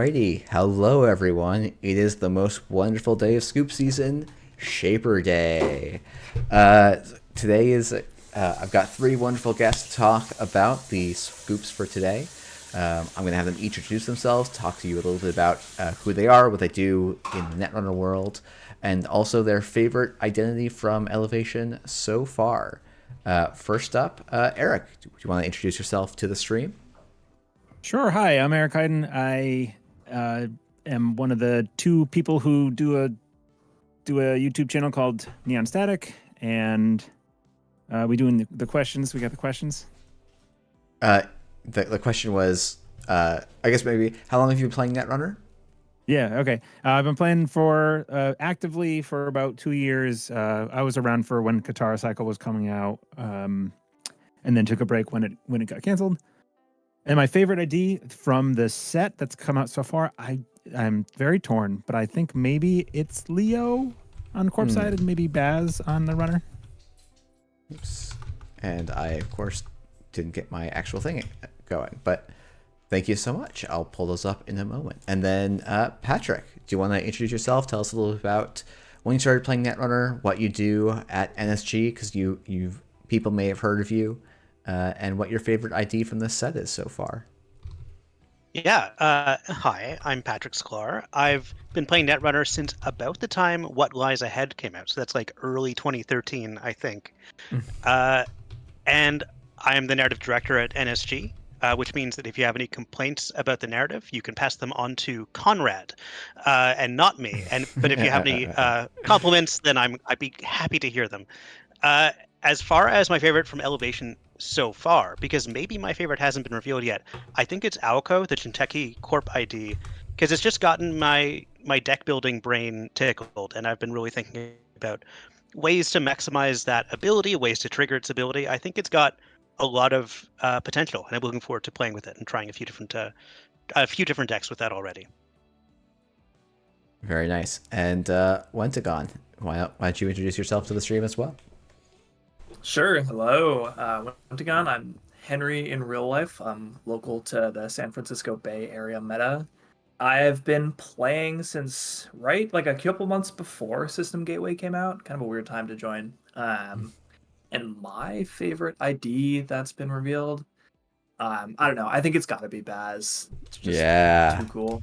Alrighty, hello everyone. It is the most wonderful day of scoop season, Shaper Day. Uh, Today is, I've got three wonderful guests to talk about the scoops for today. I'm going to have them each introduce themselves, talk to you a little bit about who they are, what they do in the Netrunner world, and also their favorite identity from Elevation so far. First up, Eric, do you want to introduce yourself to the stream? Sure. Hi, I'm Eric Hayden. I am one of the two people who do a YouTube channel called Neon Static, and we doing the questions. We got the questions. The question was, I guess maybe, how long have you been playing Netrunner? Yeah. Okay. I've been playing for actively for about 2 years. I was around for when Katara Cycle was coming out, and then took a break when it got canceled. And my favorite ID from the set that's come out so far, I'm very torn, but I think maybe it's Leo on Corpse side and maybe Baz on the runner. Oops. And I, of course, didn't get my actual thing going, but thank you so much. I'll pull those up in a moment. And then, Patrick, do you want to introduce yourself? Tell us a little bit about when you started playing Netrunner, what you do at NSG, because people may have heard of you. And what your favorite ID from this set is so far. Yeah, hi, I'm Patrick Sklar. I've been playing Netrunner since about the time What Lies Ahead came out, so that's like early 2013, I think. And I am the narrative director at NSG, which means that if you have any complaints about the narrative, you can pass them on to Conrad, and not me. But if you have any compliments, then I'd be happy to hear them. As far as my favorite from Elevation so far, because maybe my favorite hasn't been revealed yet, I think it's Aoko, the Jinteki Corp ID, because it's just gotten my deck building brain tickled, and I've been really thinking about ways to maximize that ability, ways to trigger its ability. I think it's got a lot of potential, and I'm looking forward to playing with it and trying a few different decks with that already. Very nice. And Wentagon, why don't you introduce yourself to the stream as well? Sure. Hello. Wentagon. I'm Henry in real life. I'm local to the San Francisco Bay Area meta. I've been playing since like a couple months before System Gateway came out. Kind of a weird time to join. And my favorite ID that's been revealed, I don't know. I think it's got to be Baz. It's just too cool.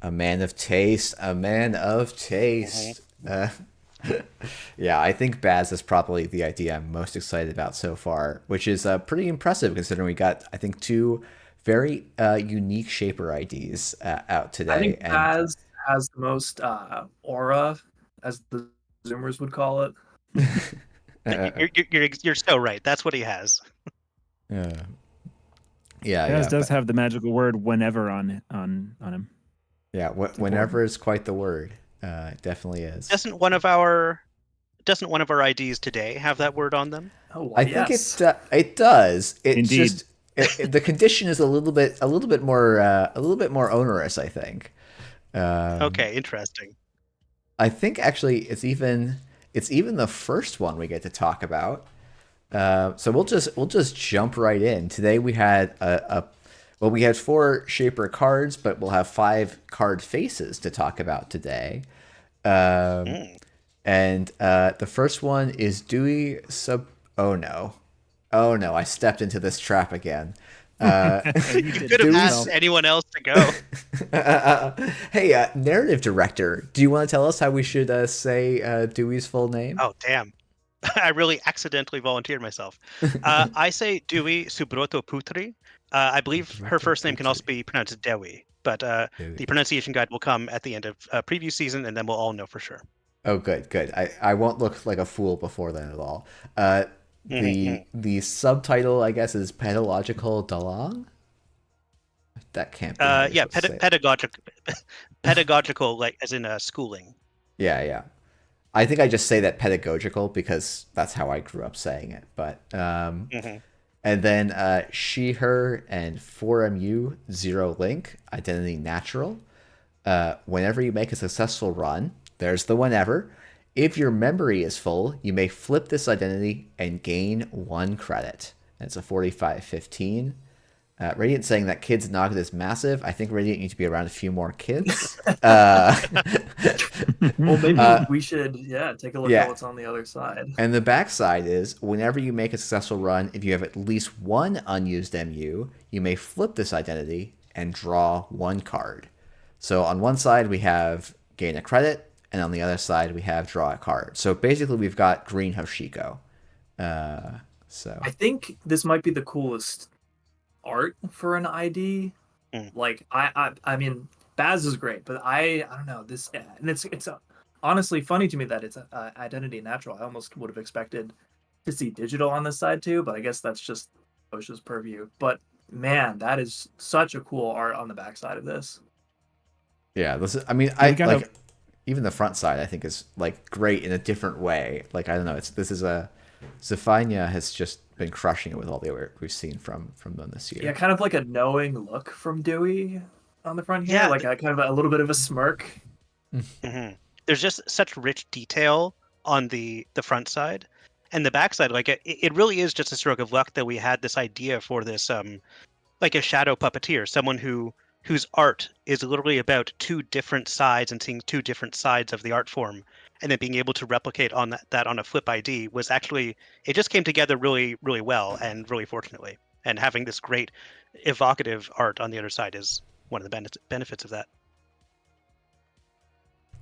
A man of taste. A man of taste. Yeah, I think Baz is probably the idea I'm most excited about so far, which is pretty impressive considering we got, I think, two very unique Shaper IDs out today. I think Baz has the most aura, as the Zoomers would call it. You're so right. That's what he has. Yeah. Baz does have the magical word "whenever" on him. Yeah, whenever is quite the word. It definitely is. Doesn't one of our IDs today have that word on them? Oh, I think it does. It's Indeed. just the condition is a little bit more onerous, I think. Okay, interesting. I think actually it's even the first one we get to talk about. So we'll just jump right in. Today we had we had 4 Shaper cards, but we'll have 5 card faces to talk about today. And the first one is Dewi Oh no, I stepped into this trap again. You could have asked anyone else to go. Hey, narrative director, do you want to tell us how we should say Dewi's full name? Oh, damn. I really accidentally volunteered myself. I say Dewi Subrotopurtri. I believe her first name can also be pronounced Dewi, but the pronunciation guide will come at the end of preview season, and then we'll all know for sure. Oh, good. I won't look like a fool before then at all. The subtitle, I guess, is Pedagogical Dalang? That can't be. Yeah, pedagogical, like as in schooling. Yeah. I think I just say that pedagogical because that's how I grew up saying it. But and then she, her, and 4MU, Zero Link, Identity Natural. Whenever you make a successful run, there's the whenever. If your memory is full, you may flip this identity and gain 1 credit. And it's a 45-15. Radiant saying that Kid's Nugget is massive. I think Radiant needs to be around a few more kids. Well, maybe we should, take a look Yeah. at what's on the other side. And the backside is, whenever you make a successful run, if you have at least one unused MU, you may flip this identity and draw one card. So on one side we have gain a credit, and on the other side we have draw a card. So basically we've got green Hoshiko. So I think this might be the coolest art for an ID. Like I mean, Baz is great, but I don't know this, and it's honestly funny to me that it's identity natural. I almost would have expected to see digital on this side too, but I guess that's just Osha's purview. But man, that is such a cool art on the backside of this. yeah, this is, I mean, like even the front side I think is like great in a different way. Like I don't know, Zephania has just been crushing it with all the work we've seen from them this year. Yeah, kind of like a knowing look from Dewey on the front here, Yeah. like a kind of a little bit of a smirk. Mm-hmm. There's just such rich detail on the front side, and the back side. Like it really is just a stroke of luck that we had this idea for this like a shadow puppeteer, someone whose art is literally about two different sides and seeing two different sides of the art form, and then being able to replicate on that on a flip ID was actually, it just came together really, really well and really fortunately. And having this great evocative art on the other side is one of the benefits of that.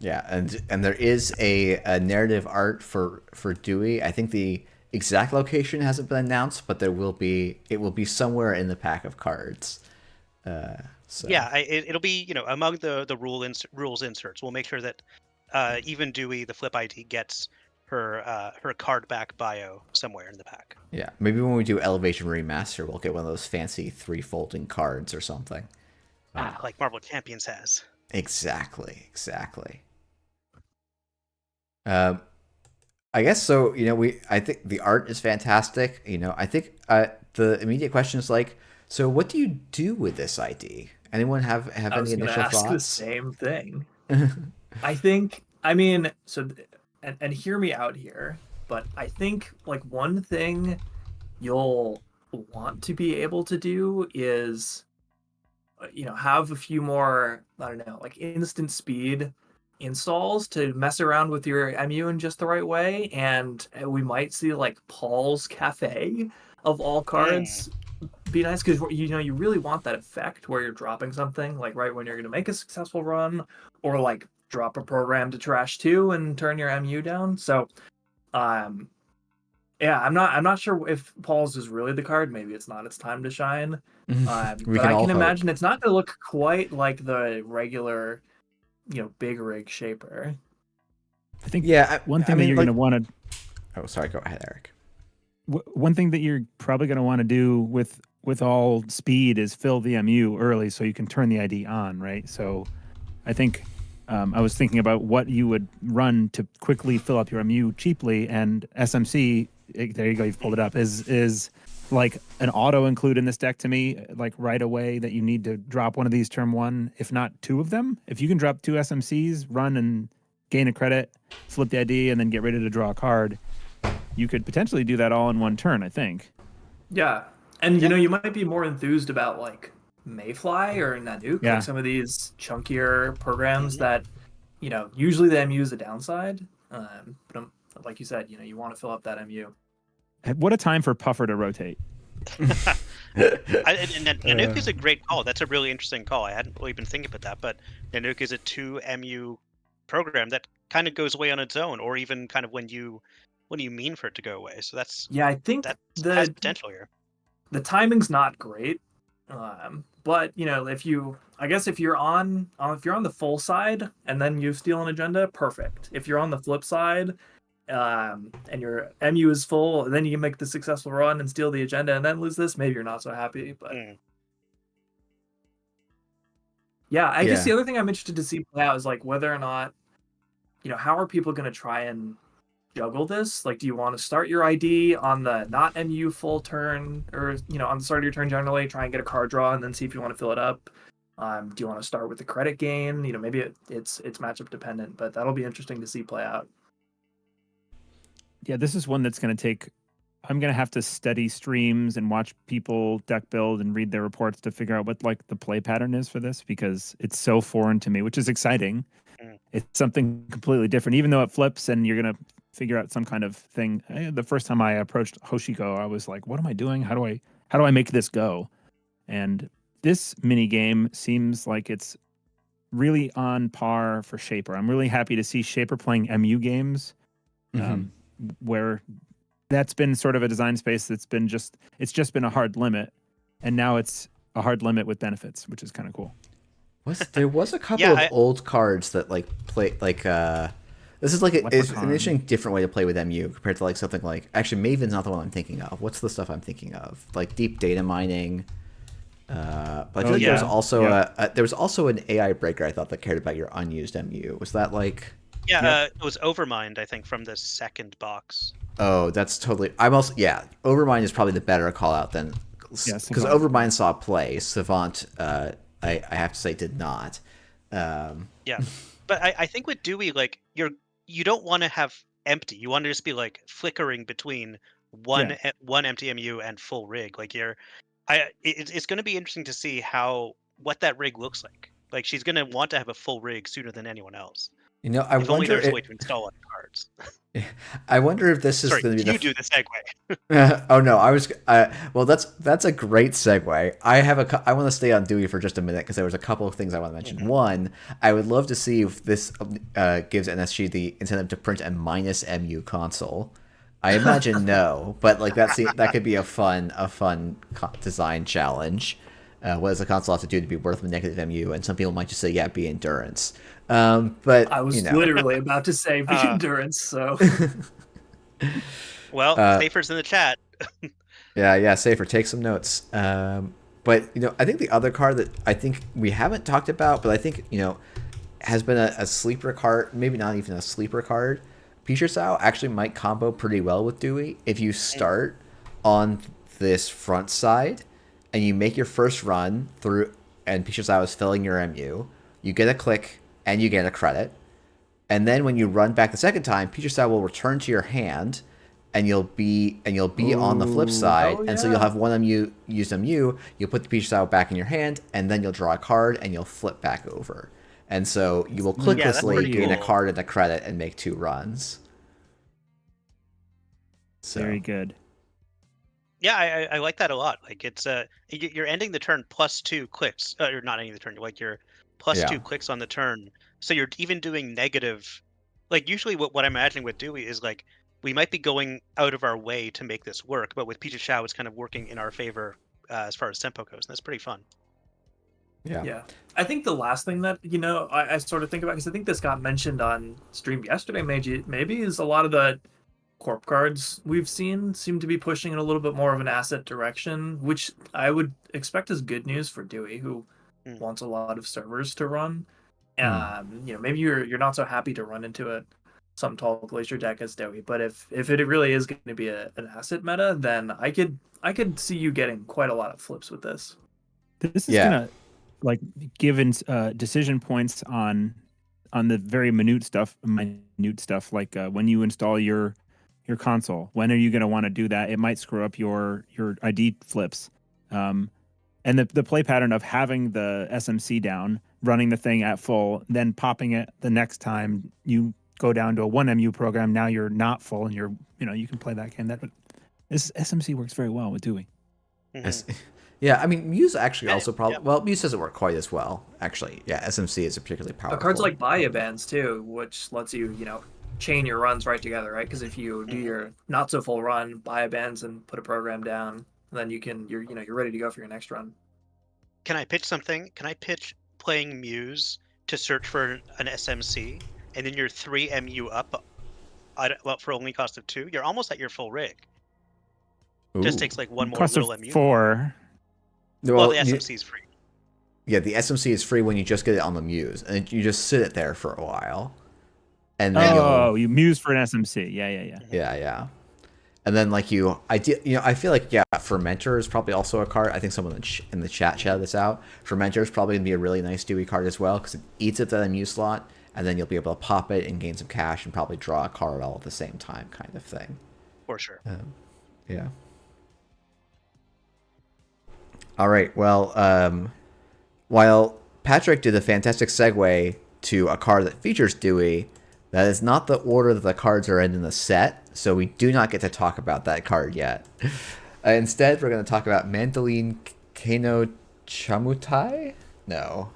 Yeah, and there is a narrative art for Dewey. I think the exact location hasn't been announced, but it will be somewhere in the pack of cards. So Yeah, it'll be among the rules inserts. We'll make sure that even Dewey, the flip ID, gets her card back bio somewhere in the pack. yeah, maybe when we do Elevation Remaster, we'll get one of those fancy 3-folding cards or something. Like Marvel Champions has. Exactly. I guess so. I think the art is fantastic. I think the immediate question is like, so what do you do with this ID? Anyone have any initial ask thoughts? the same thing. I think, and hear me out here, but I think like one thing you'll want to be able to do is, have a few more, I don't know, like instant speed installs to mess around with your MU in just the right way, and we might see like Paul's Cafe of all cards be nice, because you really want that effect where you're dropping something like right when you're going to make a successful run, or like drop a program to trash 2 and turn your MU down. So yeah, I'm not sure if Paul's is really the card. Maybe it's not its time to shine. But I can imagine it's not going to look quite like the regular big rig shaper. I think one thing that you're going to want to... Oh, sorry, go ahead, Eric. One thing that you're probably going to want to do with all speed is fill the MU early so you can turn the ID on, right? So I think I was thinking about what you would run to quickly fill up your MU cheaply, and SMC, there you go, you've pulled it up, is like an auto include in this deck to me, like right away, that you need to drop one of these turn 1, if not 2 of them. If you can drop 2 SMCs, run and gain a credit, flip the ID, and then get ready to draw a card, you could potentially do that all in one turn, I think. Yeah. And you might be more enthused about like Mayfly or Nanook, like some of these chunkier programs that, usually the MU is a downside. But like you said, you want to fill up that MU. What a time for Puffer to rotate. Nanook is a great call. That's a really interesting call. I hadn't really been thinking about that, but Nanook is a 2 MU program that kind of goes away on its own, or even kind of when you mean for it to go away. So that's, I think that has potential here. The timing's not great, but if you're on the full side and then you steal an agenda, perfect. If you're on the flip side, and your MU is full, and then you can make the successful run and steal the agenda and then lose this, maybe you're not so happy. But I guess the other thing I'm interested to see play out is like whether or not, how are people going to try and juggle this? Like, do you want to start your ID on the not MU full turn, or on the start of your turn generally, try and get a card draw and then see if you want to fill it up? Do you want to start with the credit gain? Maybe it's matchup dependent, but that'll be interesting to see play out. Yeah, this is one that's going to take I'm gonna have to study streams and watch people deck build and read their reports to figure out what like the play pattern is for this, because it's so foreign to me, which is exciting. It's something completely different, even though it flips and you're gonna figure out some kind of thing. The first time I approached Hoshiko, I was like, "What am I doing? How do I make this go?" And this mini game seems like it's really on par for Shaper. I'm really happy to see Shaper playing MU games, where that's been sort of a design space that's been just been a hard limit, and now it's a hard limit with benefits, which is kind of cool. There was a couple of old cards that like play like this is like it's an interesting different way to play with MU compared to like something like, actually Maven's not the one I'm thinking of. What's the stuff I'm thinking of? Like deep data mining. But I feel like there was also an AI breaker I thought that cared about your unused MU. Was that like? It was Overmind, I think, from the second box. Oh, that's totally. Overmind is probably the better call out than, because Overmind saw play. Savant, I have to say, did not. Yeah, but I think with Dewey, like you don't want to have empty. You want to just be like flickering between one empty MU and full rig. Like it's going to be interesting to see what that rig looks like. Like she's going to want to have a full rig sooner than anyone else. You know, if only there's a way to install on cards. I wonder if this is going to be you do the segue. Oh no, I was. Well, that's a great segue. I want to stay on Dewey for just a minute because there was a couple of things I want to mention. One, I would love to see if this gives NSG the incentive to print a -MU console. I imagine no, but like that could be a fun design challenge. What does the console have to do to be worth a negative MU? And some people might just say, yeah, be endurance. But I was literally about to say be endurance. So, well, Safer's in the chat. yeah, Safer, take some notes. But I think the other card that I think we haven't talked about, but I think has been a sleeper card, maybe not even a sleeper card. Pichasau actually might combo pretty well with Dewey if you start on this front side and you make your first run through, and Pichasau is filling your MU. You get a click and you get a credit, and then when you run back the second time, Pichasau will return to your hand, and you'll be on the flip side, and so you'll have one used MU. You'll put the Pichasau back in your hand, and then you'll draw a card and you'll flip back over. And so you will clicklessly gain a card and a credit and make 2 runs. So. Very good. Yeah, I like that a lot. Like it's you're ending the turn +2 clicks. You're not ending the turn. Like you're +2 clicks on the turn. So you're even doing negative. Like usually what I'm imagining with Dewey is like we might be going out of our way to make this work, but with Pichasau it's kind of working in our favor as far as tempo goes, and that's pretty fun. Yeah. I think the last thing that I sort of think about, because I think this got mentioned on stream yesterday, maybe is a lot of the corp cards we've seen seem to be pushing in a little bit more of an asset direction, which I would expect is good news for Dewey, who wants a lot of servers to run. Maybe you're not so happy to run into some tall glacier deck as Dewey, but if it really is going to be an asset meta, then I could see you getting quite a lot of flips with this. This is gonna like given decision points on the very minute stuff, like when you install your console, when are you going to want to do that? It might screw up your ID flips, and the play pattern of having the SMC down, running the thing at full, then popping it the next time you go down to a 1MU program. Now you're not full, and you can play that game. But this SMC works very well with Dewey. Yeah, I mean, Muse actually also probably... Well, Muse doesn't work quite as well, actually. Yeah, SMC is a particularly powerful... Cards like Buy Bands, too, which lets you, chain your runs right together, right? Because if you do your not-so-full run, Buy Bands, and put a program down, then you're ready to go for your next run. Can I pitch something? Can I pitch playing Muse to search for an SMC, and then you're 3 MU up, for only cost of 2? You're almost at your full rig. Ooh. Just takes like one more cost little of MU. 4. Well, the SMC is free. Yeah, the SMC is free when you just get it on the Muse, and you just sit it there for a while, and then you Muse for an SMC. Yeah. And then I feel like Fermenter is probably also a card. I think someone in the chat shouted this out. Fermenter is probably gonna be a really nice Dewey card as well because it eats up that MU slot, and then you'll be able to pop it and gain some cash and probably draw a card all at the same time, kind of thing. For sure. Yeah. All right. Well, while Patrick did a fantastic segue to a card that features Dewey, that is not the order that the cards are in the set, so we do not get to talk about that card yet. Instead, we're going to talk about Magdalene Keino-Chemutai? No.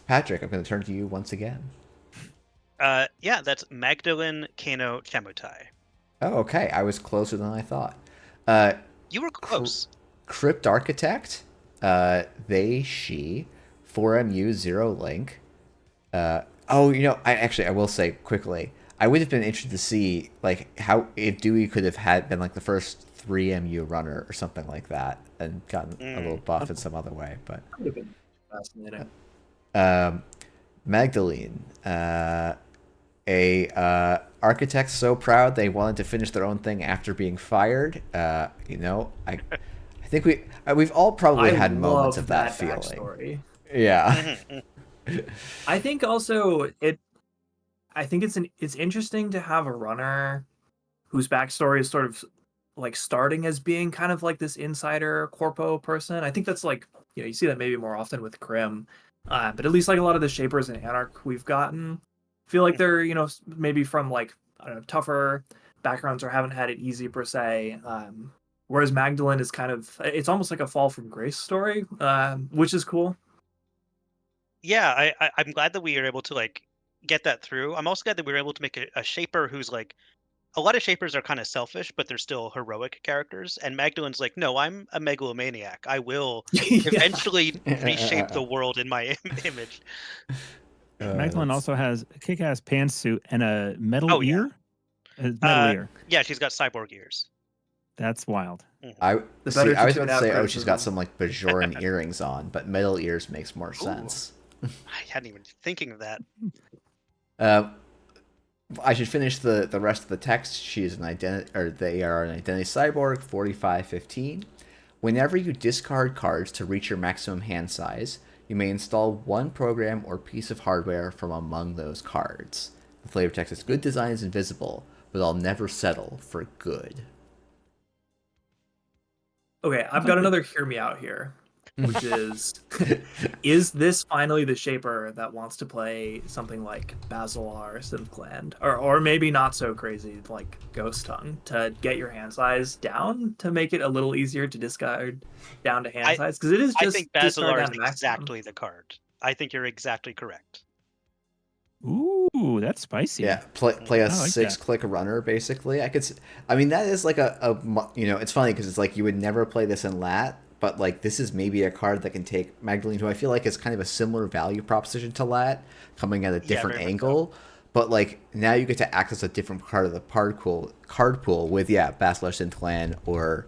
Patrick, I'm going to turn to you once again. Yeah, that's Magdalene Keino-Chemutai. Oh, okay. I was closer than I thought. You were close. Crypt Architect, they, she, 4MU, 0 link. I will say quickly, I would have been interested to see like how if Dewey could have been like the first 3MU runner or something like that and gotten a little buff in some other way. But That would have been fascinating. Magdalene, a architect so proud they wanted to finish their own thing after being fired. I think we've all probably had moments of that feeling. Backstory. Yeah. I think also it's interesting to have a runner whose backstory is sort of like starting as being kind of like this insider corpo person. I think that's like, you see that maybe more often with Krim, but at least like a lot of the shapers and Anarch we've gotten feel like they're maybe from like, I don't know, tougher backgrounds or haven't had it easy per se. Whereas Magdalene is it's almost like a fall from grace story, which is cool. Yeah, I'm glad that we were able to like get that through. I'm also glad that we were able to make a shaper who's like, a lot of shapers are kind of selfish, but they're still heroic characters. And Magdalene's like, no, I'm a megalomaniac. I will eventually reshape the world in my image. Magdalene also has a kick-ass pantsuit and a metal ear. Ear. Yeah, she's got cyborg ears. That's wild. I was about to say, she's got some like Bajoran earrings on, but metal ears makes more sense. I hadn't even thinking of that. I should finish the rest of the text. They are an identity cyborg, 4515. Whenever you discard cards to reach your maximum hand size, you may install one program or piece of hardware from among those cards. The flavor text is good design is invisible, but I'll never settle for good. Okay, I've got another hear me out here, which is this finally the shaper that wants to play something like Basilar Synthland, or maybe not so crazy like Ghost Tongue, to get your hand size down to make it a little easier to discard down to hand size? Because it is just, I think Basilar is exactly the card. I think you're exactly correct. Ooh, that's spicy. Yeah, play a 6-click runner basically. That is like it's funny because it's like you would never play this in Lat, but like this is maybe a card that can take Magdalene, who I feel like is kind of a similar value proposition to Lat, coming at a different angle. So. But like now you get to access a different part of the card pool with Basilar Synthland or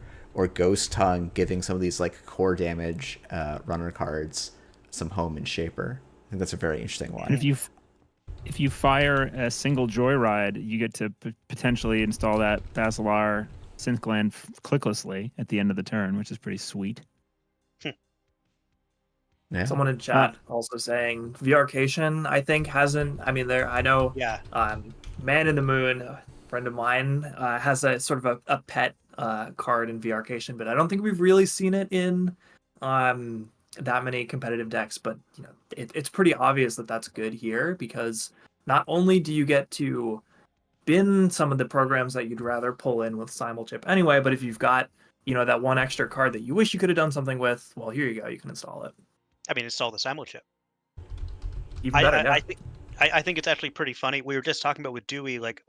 Ghost Tongue, giving some of these like core damage runner cards some home in shaper. I think that's a very interesting one. And if you fire a single Joyride, you get to potentially install that Basilar Synthland clicklessly at the end of the turn, which is pretty sweet. Yeah. Someone in chat also saying Vjarcation, I think hasn't. I know. Yeah. Man in the Moon, a friend of mine, has a sort of a pet card in Vjarcation, but I don't think we've really seen it in that many competitive decks. But it's pretty obvious that that's good here, because not only do you get to bin some of the programs that you'd rather pull in with Simulchip anyway, but if you've got that one extra card that you wish you could have done something with, well, here you go, you can install it. Install the Simulchip. Even better, I think it's actually pretty funny. We were just talking about with Dewey, like,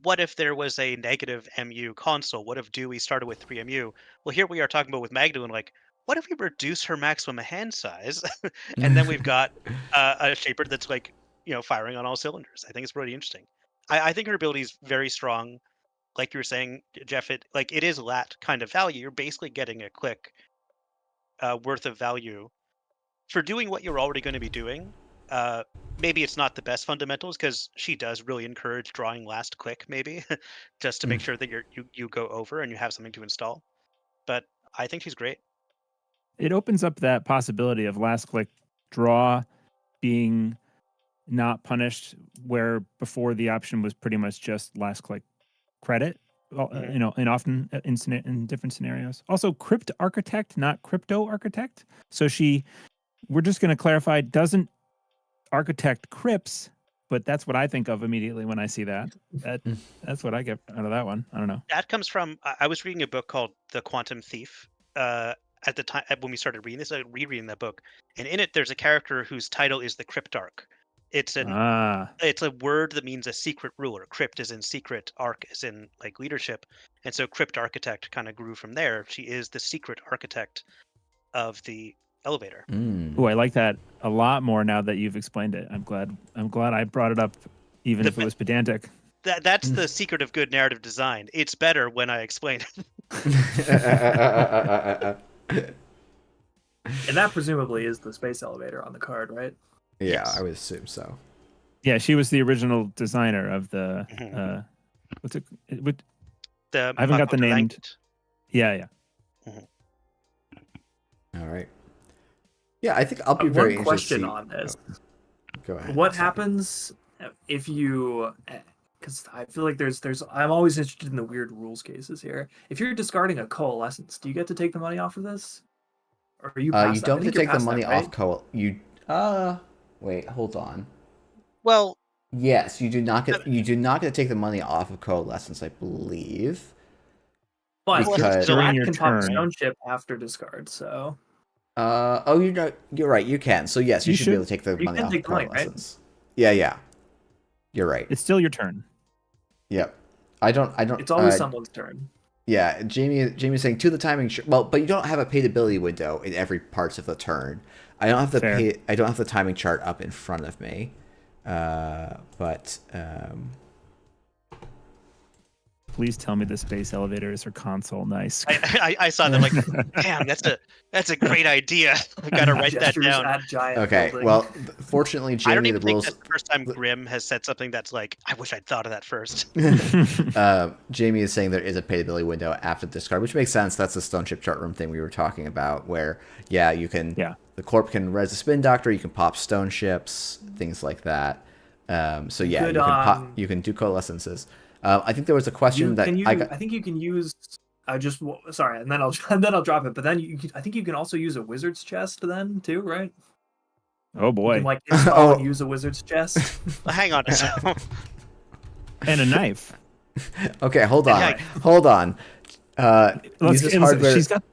what if there was a negative MU console? What if Dewey started with 3MU? Well, here we are talking about with Magdalene, like, what if we reduce her maximum hand size? And then we've got a shaper that's like, firing on all cylinders. I think it's really interesting. I think her ability is very strong. Like you were saying, Jeff, it is Lat kind of value. You're basically getting a click worth of value for doing what you're already going to be doing. Maybe it's not the best fundamentals, because she does really encourage drawing last click, maybe, just to make sure that you go over and you have something to install. But I think she's great. It opens up that possibility of last click draw being not punished, where before the option was pretty much just last click credit, and often in different scenarios. Also, crypt architect, not crypto architect. So we're just going to clarify, doesn't architect crypts, but that's what I think of immediately when I see that. That's what I get out of that one. I don't know. That comes from I was reading a book called The Quantum Thief. At the time when we started reading this, I rereading that book, and in it there's a character whose title is the Cryptarch. It's a word that means a secret ruler. Crypt is in secret, arch is in like leadership, and so crypt architect kind of grew from there. She is the secret architect of the elevator. Oh, I like that a lot more now that you've explained it. I'm glad I brought it up, even if it was pedantic. That's the secret of good narrative design. It's better when I explain it. And that presumably is the space elevator on the card, right? Yeah, Yes. I would assume so. Yeah, she was the original designer of the what's it? I haven't got the name. Yeah. All right. Yeah, I think I'll be very One interested. question on this. Go ahead. What Sorry. happens if you... Because I feel like there's I'm always interested in the weird rules cases here. If you're discarding a coalescence, do you get to take the money off of this? Or are you past You that? don't I get to think you're take the past money that, right? off wait, hold on. Well, Yes, you do not get to take the money off of coalescence, I believe. But Because- During Black your can pop turn. stone chip after discard, so... You're right, you can. So yes, you You should be able should. to take the You money can off take of the money, right? coalescence. Yeah. You're right. It's still your turn. Yep. I don't It's always someone's turn. Yeah, Jamie's saying to the timing. But you don't have a paid ability window in every parts of the turn. I don't have the timing chart up in front of me, but Please tell me the space elevator is her console. Nice. I saw that, like, damn, that's a great idea. I gotta write that Gestures down. at giant okay. building. Well, fortunately, I don't Jamie, even the think rules. that's the first time Grimm has said something that's like, I wish I'd thought of that first. Jamie is saying there is a paid ability window after discard, which makes sense. That's the stone chip chart room thing we were talking about, where you can. Yeah. The corp can res a spin doctor. You can pop stone ships, things like that. So yeah, you can do coalescences. I think there was a question I think you can use. Sorry, and then I'll drop it. But then I think you can also use a wizard's chest then too, right? Oh You boy. can like install and use a wizard's chest. Hang on a second. And a knife. Okay, hold on. Yeah. Use this hardware. She's got.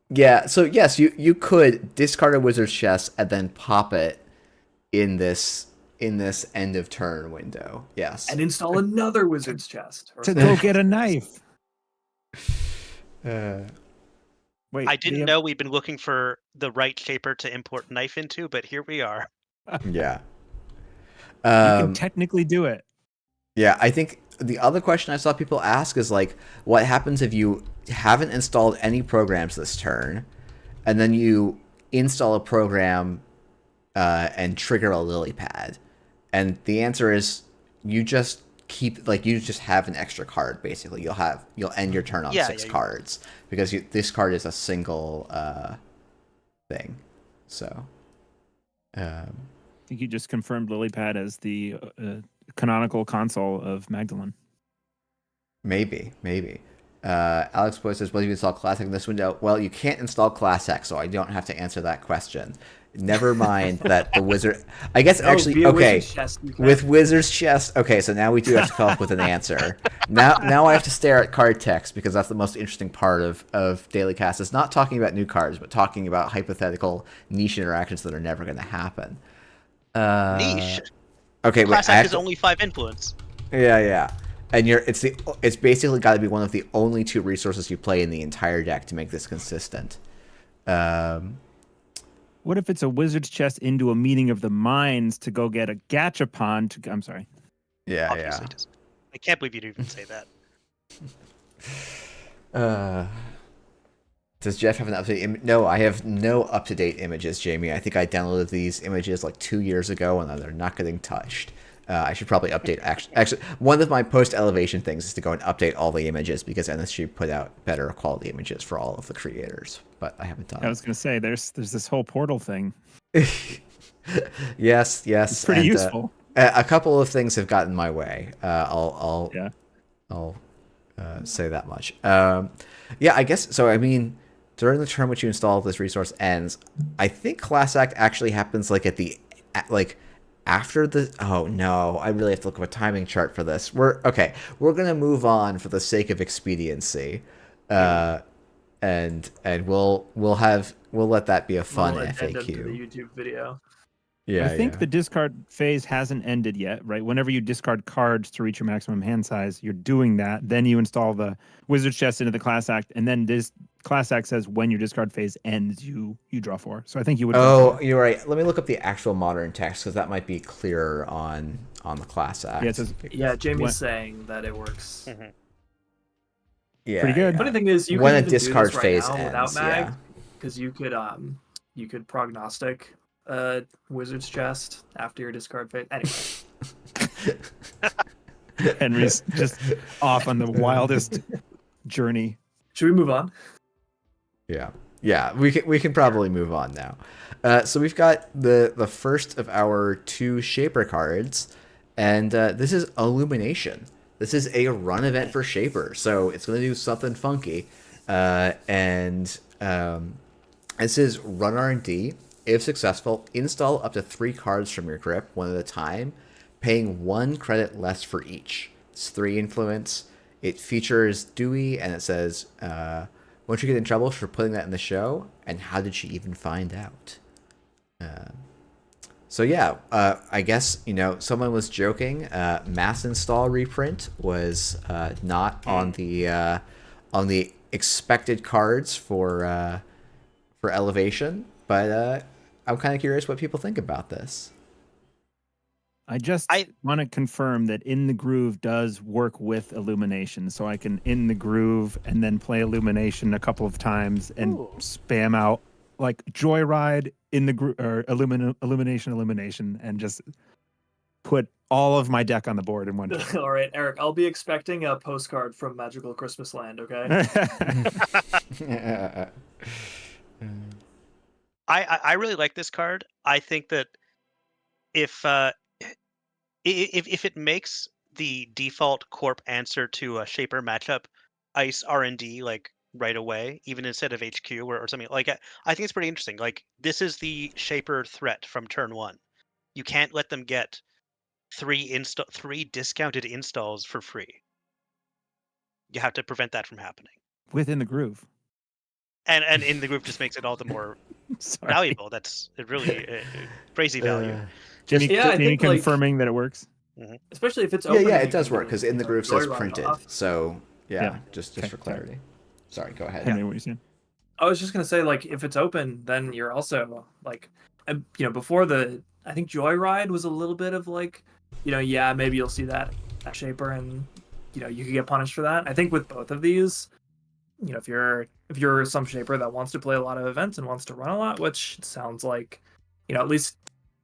Yeah, so yes, you could discard a wizard's chest and then pop it in this end of turn window. Yes. And install another wizard's chest. To go get a knife. Wait. I didn't know we'd been looking for the right shaper to import knife into, but here we are. Yeah. You can technically do it. Yeah, I think the other question I saw people ask is like, what happens if you haven't installed any programs this turn, and then you install a program and trigger a lily pad? And the answer is you just have an extra card. Basically, you'll end your turn on 6 cards because this card is a single thing. So, I think you just confirmed Lilypad as the canonical console of Magdalene. maybe. Alex Boy says, "Will you install Classic in this window?" Well, you can't install Classic, so I don't have to answer that question. Never mind that the wizard. I guess actually, okay. With Wizard's Chest, okay. So now we do have to come up with an answer. Now I have to stare at card text because that's the most interesting part of Daily Cast. It's not talking about new cards, but talking about hypothetical niche interactions that are never going to happen. Niche. Okay, Class wait. act is only 5 influence. Yeah. And it's basically got to be one of the only 2 resources you play in the entire deck to make this consistent. What if it's a wizard's chest into a meeting of the minds to go get a gachapon? I'm sorry. Yeah. Obviously doesn't. I can't believe you'd even say that. Does Jeff have an up-to-date No, I have no up-to-date images, Jamie. I think I downloaded these images like 2 years ago, and they're not getting touched. I should probably update. Actually, one of my post-elevation things is to go and update all the images because NSG put out better quality images for all of the creators, but I haven't done it. I was going to say, there's this whole portal thing. Yes. It's pretty useful. A couple of things have gotten my way. I'll say that much. Yeah, I guess so. I mean, during the term which you install this resource ends, I think class act actually happens like like after the. Oh no, I really have to look up a timing chart for this. We're gonna move on for the sake of expediency, and we'll let that be a fun Little addendum to FAQ. the YouTube video. Yeah, I think yeah. the discard phase hasn't ended yet, right? Whenever you discard cards to reach your maximum hand size, you're doing that. Then you install the wizard chest into the class act, and then this class act says when your discard phase ends, you draw 4. So I think you would. Oh, draw 4. you're right. Let me look up the actual modern text because that might be clearer on the class act. Yeah, it says Yeah, Jamie's What? saying that it works. Yeah, pretty good. yeah. Funny thing is, you When can a even do discard this right phase now ends, without mag, yeah. because you could prognostic wizard's chest after your discard phase. Anyway, Henry's just off on the wildest journey. should we move on? Yeah. We can probably move on now. So we've got the first of our 2 Shaper cards, and this is Illumination. This is a run event for Shaper, so it's going to do something funky. And this is run R&D. If successful, install up to 3 cards from your grip, one at a time, paying 1 credit less for each. It's 3 influence. It features Dewey, and it says, won't you get in trouble for putting that in the show? And how did she even find out? So yeah, I guess, someone was joking. Mass install reprint was not on the expected cards for Elevation, but I'm kind of curious what people think about this. I want to confirm that In the Groove does work with Illumination, so I can In the Groove and then play Illumination a couple of times and spam out like Joyride In the Groove or Illumination, and just put all of my deck on the board in one turn. All right, Eric, I'll be expecting a postcard from Magical Christmas Land. Okay. I really like this card. I think that if it makes the default corp answer to a Shaper matchup ice R&D like right away, even instead of HQ or something like that, I think it's pretty interesting. Like, this is the Shaper threat from turn 1. You can't let them get 3 discounted installs for free. You have to prevent that from happening. Within the Groove. And In the Groove just makes it all the more valuable. That's really crazy value. Jimmy, Yeah, I think, confirming that it works. Especially if it's open. Yeah, you it does can work do, because In the Groove says Joyride printed. off. So Yeah. just Okay, for clarity. Sorry, go ahead. Henry, what are you saying? I was just gonna say, like, if it's open, then you're also like, before I think Joyride was a little bit of like, maybe you'll see that Shaper, and you could get punished for that. I think with both of these, if you're some Shaper that wants to play a lot of events and wants to run a lot, which sounds like, at least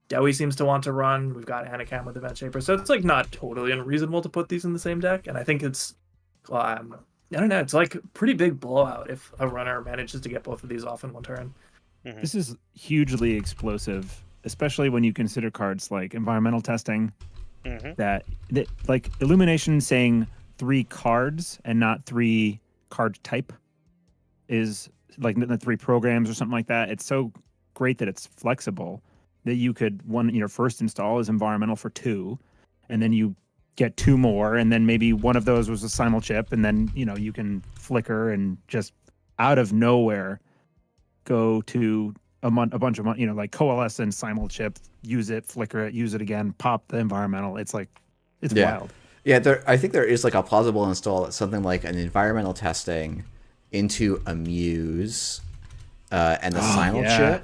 Dewi seems to want to run. We've got Anakin with Event Shaper, so it's like not totally unreasonable to put these in the same deck. And I think it's, I don't know, it's like a pretty big blowout if a runner manages to get both of these off in one turn. This is hugely explosive, especially when you consider cards like environmental testing, that like Illumination saying 3 cards and not 3 card type is like the 3 programs or something like that. It's so great that it's flexible that you could, your first install is environmental for 2, and then you get 2 more, and then maybe one of those was a simul chip, and then you can flicker and just out of nowhere go to a bunch of like coalesce and simul chip, use it, flicker it, use it again, pop the environmental. It's like wild. Yeah, I think there is like a plausible install that's something like an environmental testing into a Muse and the simul chip.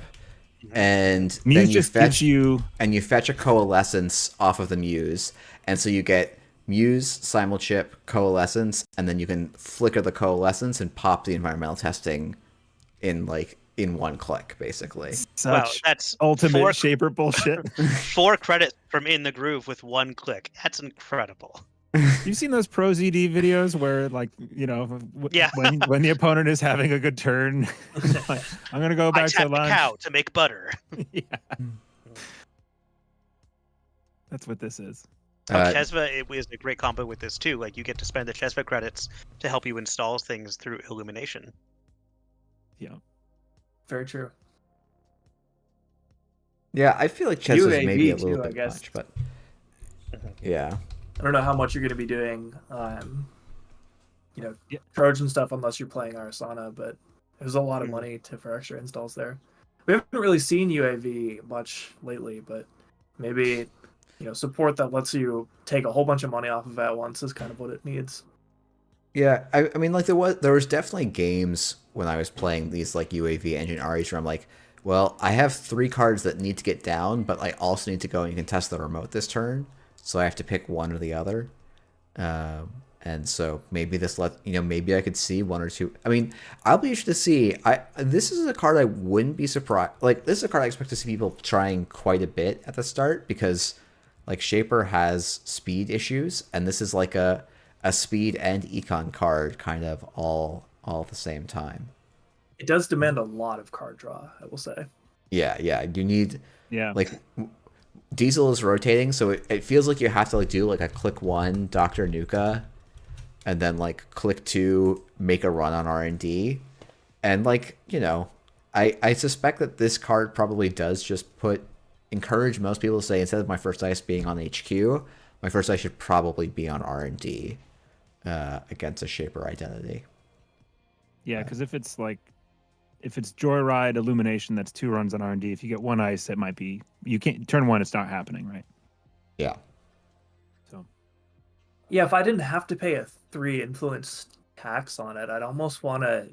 And Muse then you just gives you fetch a coalescence off of the Muse, and so you get Muse, simul chip, coalescence, and then you can flicker the coalescence and pop the environmental testing in one click, basically. such that's ultimate Shaper bullshit. 4 credits from In the Groove with 1 click. That's incredible. You've seen those Pro ZD videos where, like, when the opponent is having a good turn, like, I'm gonna go back to lunch. A cow to make butter. Yeah. That's what this is. Chesva, it was a great combo with this too. Like you get to spend the Chesva credits to help you install things through Illumination. Yeah. Very true. Yeah, I feel like chess was maybe a UAV little too, I bit guess. much, but yeah. I don't know how much you're going to be doing, Yeah. Trojan stuff unless you're playing Arsana, but there's a lot of money for extra installs there. We haven't really seen UAV much lately, but maybe support that lets you take a whole bunch of money off of it at once is kind of what it needs. Yeah, I mean, like there was definitely games when I was playing these like UAV engine REs where I'm like, well, I have 3 cards that need to get down, but I also need to go and contest the remote this turn, so I have to pick one or the other. And so maybe maybe I could see 1 or 2. I mean, I'll be interested to see. This is a card I wouldn't be surprised. Like, this is a card I expect to see people trying quite a bit at the start because, like, Shaper has speed issues, and this is like a speed and econ card kind of all at the same time. It does demand a lot of card draw, I will say. Yeah. You need Yeah. Diesel is rotating, so it feels like you have to do like a click 1 Dr. Nuka, and then like click 2 make a run on R&D, and I suspect that this card probably does just encourage most people to say, instead of my first dice being on HQ, my first dice should probably be on R&D against a Shaper identity. Yeah, because if it's Joyride Illumination, that's 2 runs on R&D. If you get 1 ice, it might be you can't turn 1. It's not happening, right? Yeah. So. Yeah, if I didn't have to pay a 3 influence tax on it, I'd almost want to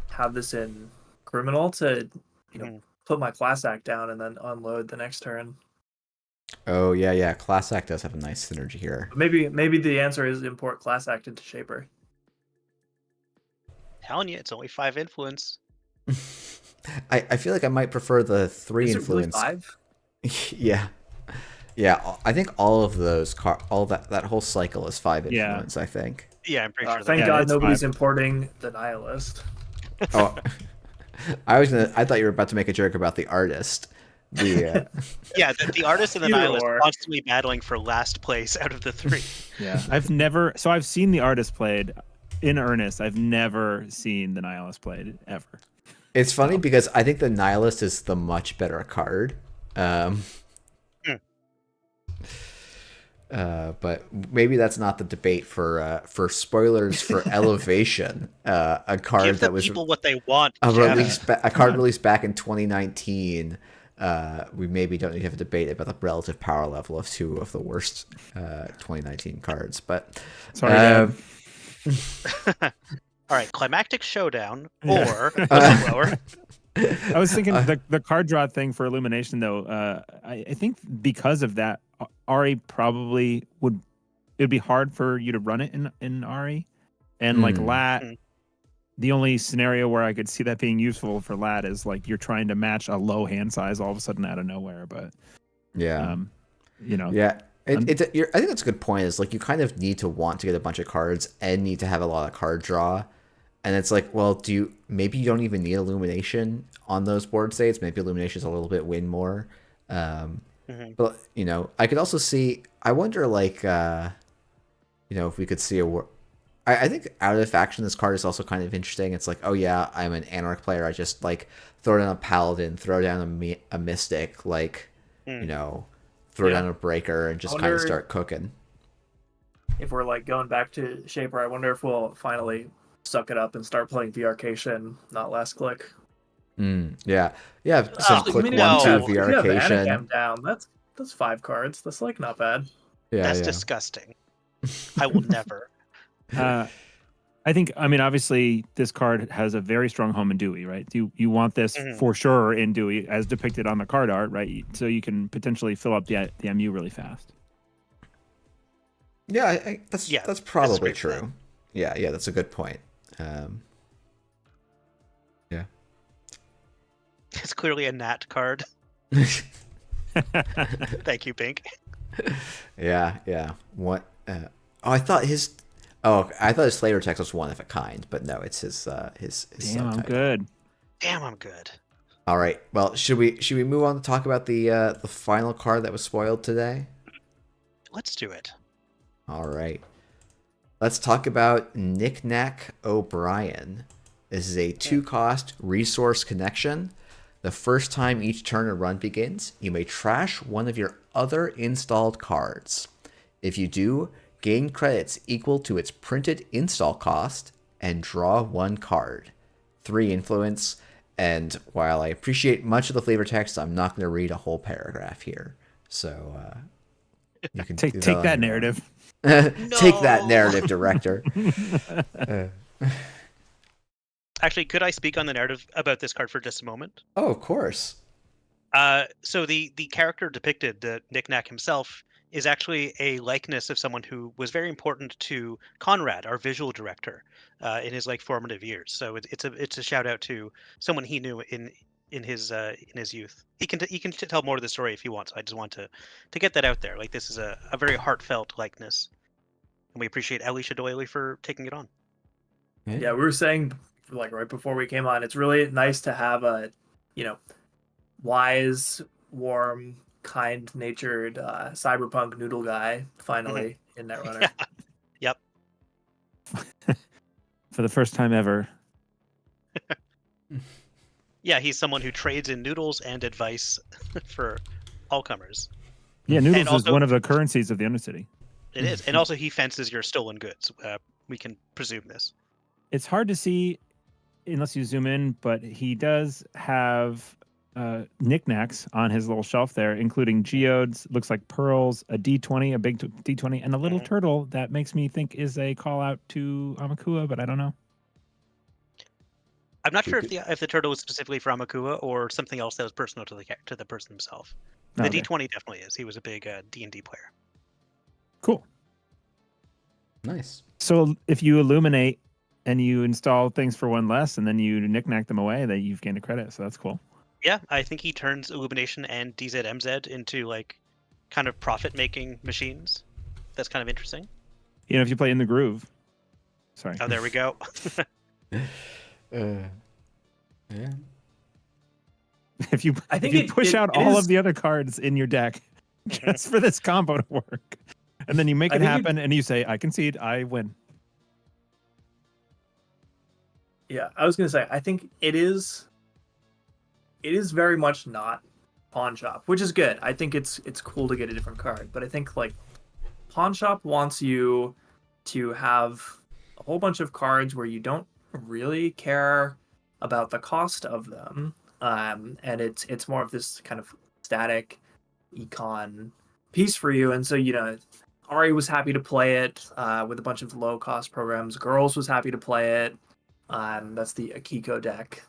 have this in criminal to, put my class act down and then unload the next turn. Oh yeah. Class Act does have a nice synergy here. But maybe the answer is import class act into Shaper. Telling you, it's only 5 influence. I feel like I might prefer the 3 Is influence. it really 5? Yeah. I think all of those all that whole cycle is 5 influence. I think. Yeah, I'm pretty sure. Thank God it's nobody's 5. importing the Nihilist. Oh, I thought you were about to make a joke about the artist. Yeah, the artist and the Either nihilist or. constantly battling for last place out of the 3. Yeah. I've seen the artist played in earnest. I've never seen the Nihilist played ever. It's funny because I think the Nihilist is the much better card. But maybe that's not the debate for spoilers for Elevation, a card Give the that was people what they want. a card released back in 2019. We maybe don't need to have a debate about the relative power level of 2 of the worst 2019 cards, but Sorry, Dad. All right, Climactic Showdown or Whistleblower. I was thinking the card draw thing for Illumination, though. I think because of that, RE probably it'd be hard for you to run it in RE, and like Lat. The only scenario where I could see that being useful for Lat is like you're trying to match a low hand size all of a sudden out of nowhere. But yeah, yeah. I think that's a good point. Is like you kind of need to want to get a bunch of cards and need to have a lot of card draw, and it's like, well, maybe you don't even need Illumination on those board states. Maybe Illumination is a little bit win more. But I could also see. I wonder, like, if we could see I think out of faction, this card is also kind of interesting. It's like, oh yeah, I'm an Anarch player. I just like throw down a Paladin, throw down a Mystic, throw down a Breaker, and just kind of start cooking. If we're like going back to Shaper, I wonder if we'll finally suck it up and start playing VRcation, not Last Click. Yeah. So click 1, 2 VRcation. Anagram down. That's 5 cards. That's like not bad. Yeah, That's disgusting. I will never. Obviously, this card has a very strong home in Dewey, right? You want this for sure in Dewey, as depicted on the card art, right? So you can potentially fill up the MU really fast. Yeah, that's probably true. Yeah, that's a good point. Yeah. It's clearly a Nat card. Thank you, Pink. Yeah. What? I thought his flavor text was 1 of a kind, but no, it's his Damn, subtitle. I'm good. Damn, I'm good. All right. Well, should we move on to talk about the final card that was spoiled today? Let's do it. All right. Let's talk about Knickknack O'Brian. This is a 2-cost resource connection. The first time each turn or run begins, you may trash one of your other installed cards. If you do, gain credits equal to its printed install cost and draw 1 card. 3 influence, and while I appreciate much of the flavor text, I'm not going to read a whole paragraph here. So you can Take that narrative. Take that narrative, director. Actually, could I speak on the narrative about this card for just a moment? Oh, of course. So the character depicted, the Knickknack himself, is actually a likeness of someone who was very important to Conrad, our visual director, in his like formative years. So it's a shout out to someone he knew in his youth. He can tell more of the story if he wants. I just want to get that out there. Like, this is a very heartfelt likeness, and we appreciate Alicia Doyley for taking it on. Yeah, we were saying like right before we came on, it's really nice to have a, wise, warm, kind-natured cyberpunk noodle guy finally in Netrunner. Yeah. Yep. For the first time ever. Yeah, he's someone who trades in noodles and advice for all comers. Yeah, noodles also, is one of the currencies of the Undercity. It is, and also he fences your stolen goods. We can presume this. It's hard to see unless you zoom in, but he does have knickknacks on his little shelf there, including geodes, looks like pearls, a D20, a big D20, and a little turtle that makes me think is a call out to Amakua, but I don't know. I'm not sure if the turtle was specifically for Amakua or something else that was personal to the person himself. The Okay. D20 definitely is. He was a big D&D player. Cool. Nice. So if you illuminate and you install things for 1 less, and then you knickknack them away, that you've gained a credit. So that's cool. Yeah, I think he turns Illumination and DZMZ into like kind of profit-making machines. That's kind of interesting. If you play in the groove. Sorry. Oh, there we go. Yeah. If you push out all of the other cards in your deck just for this combo to work, and then you make it happen, and you say, "I concede, I win." Yeah, I was gonna say, I think it is very much not Pawn Shop, which is good. I think it's cool to get a different card, but I think like Pawn Shop wants you to have a whole bunch of cards where you don't really care about the cost of them, and it's more of this kind of static econ piece for you. And so Ari was happy to play it with a bunch of low cost programs. Girls was happy to play it. That's the Akiko deck.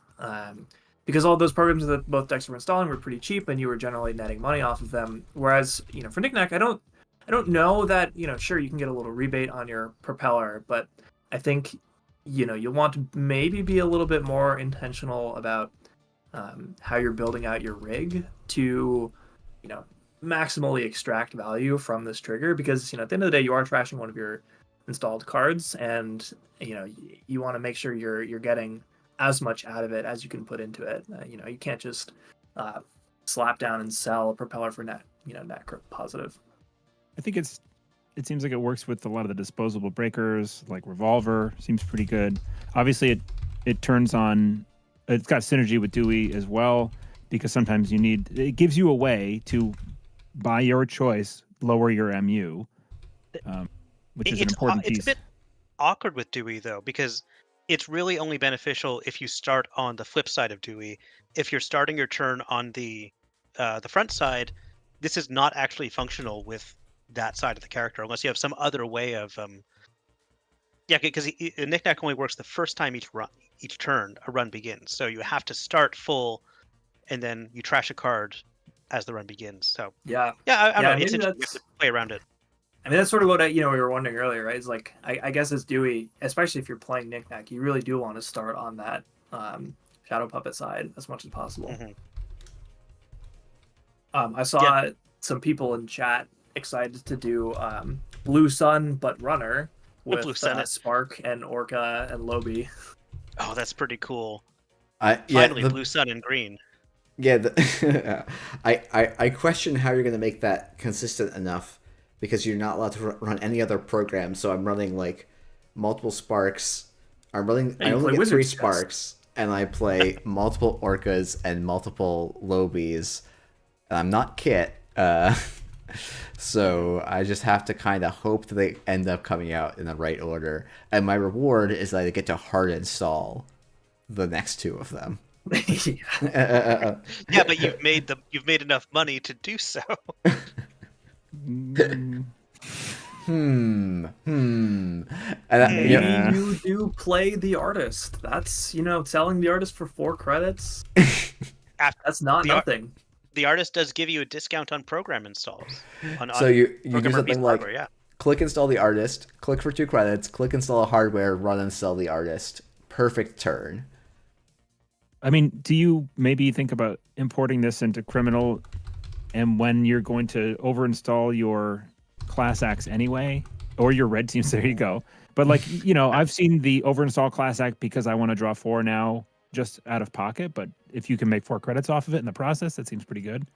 Because all those programs that both decks were installing were pretty cheap, and you were generally netting money off of them. Whereas, for Knickknack, I don't know that, sure, you can get a little rebate on your propeller, but I think, you'll want to maybe be a little bit more intentional about how you're building out your rig to, maximally extract value from this trigger. Because, at the end of the day, you are trashing one of your installed cards, and you want to make sure you're getting as much out of it as you can put into it. You can't just slap down and sell a propeller for net positive. I think it seems like it works with a lot of the disposable breakers, like Revolver seems pretty good. Obviously, it turns on. It's got synergy with Dewey as well, because sometimes it gives you a way to, by your choice, lower your MU, which is an important piece. It's a bit awkward with Dewey, though, because it's really only beneficial if you start on the flip side of Dewey. If you're starting your turn on the front side, this is not actually functional with that side of the character unless you have some other way of because Knickknack only works the first time each turn a run begins. So you have to start full, and then you trash a card as the run begins. So I don't know. It's interesting. You have to play around it. I mean, that's sort of what we were wondering earlier, right? It's like, I guess as Dewey, especially if you're playing Knickknack, you really do want to start on that Shadow Puppet side as much as possible. I saw some people in chat excited to do Blue Sun but Runner with Blue Sun Spark and Orca and Lobby. Oh, that's pretty cool. Finally, Blue Sun and green. Yeah, I question how you're going to make that consistent enough, because you're not allowed to run any other program. So I'm running like multiple sparks. I only get three Wizard's Chest. sparks, and I play multiple orcas and multiple lobies. And I'm not Kit, so I just have to kind of hope that they end up coming out in the right order. And my reward is that I get to hard install the next two of them. Yeah, but you've made enough money to do so. And Maybe yeah. you do play the artist. That's, selling the artist for 4 credits. That's not nothing. The artist does give you a discount on program installs. So you do program or piece something of like hardware, yeah. click install the artist, click for 2 credits, click install hardware, run and sell the artist. Perfect turn. I mean, do you maybe think about importing this into Criminal, and when you're going to overinstall your class acts anyway, or your red teams? There you go. But like, I've seen the overinstall class act because I want to draw 4 now, just out of pocket. But if you can make 4 credits off of it in the process, that seems pretty good.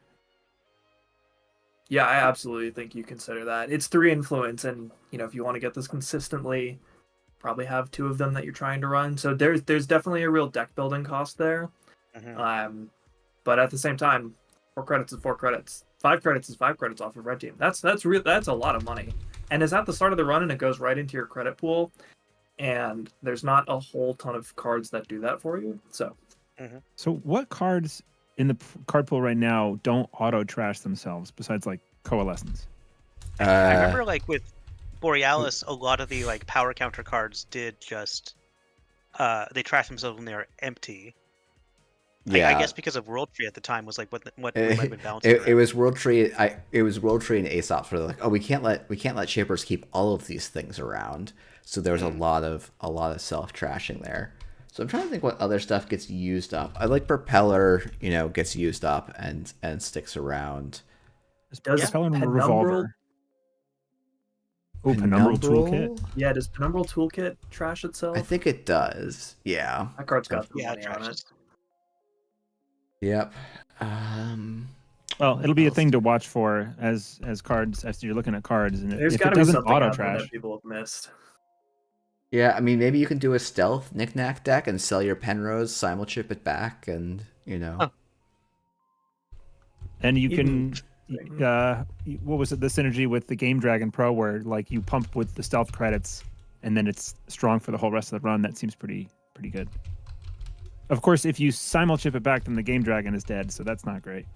Yeah, I absolutely think you consider that. It's 3 influence, and if you want to get this consistently, probably have 2 of them that you're trying to run. So there's definitely a real deck building cost there. Mm-hmm. But at the same time, 4 credits is 4 credits. 5 credits is 5 credits off of red team. That's a lot of money, and it's at the start of the run, and it goes right into your credit pool. And there's not a whole ton of cards that do that for you. So, So what cards in the card pool right now don't auto trash themselves besides like Coalescence? I remember like with Borealis, a lot of the like power counter cards did just they trash themselves when they're empty. Yeah, I guess because of World Tree at the time was like what might have been balancing. it was World Tree. It was World Tree and Aesop's where they're like, oh, we can't let shapers keep all of these things around. So there was a lot of self trashing there. So I'm trying to think what other stuff gets used up. I like Propeller, gets used up and sticks around. does Propeller and Penumbral? Revolver. Oh, Penumbral Toolkit. Yeah, does Penumbral Toolkit trash itself? I think it does. Yeah. That card's got Yeah, money it on it. trashes. Yep. Well, it'll be a thing to watch for as cards, as you're looking at cards, and There's if got it to be doesn't something auto out there trash, that people have missed. Yeah, I mean, maybe you can do a stealth Knickknack deck and sell your Penrose, simul-chip it back, and, Huh. and you can, what was it, the synergy with the Game Dragon Pro, where like you pump with the stealth credits, and then it's strong for the whole rest of the run. That seems pretty good. Of course, if you simul-chip it back, then the Game Dragon is dead, so that's not great.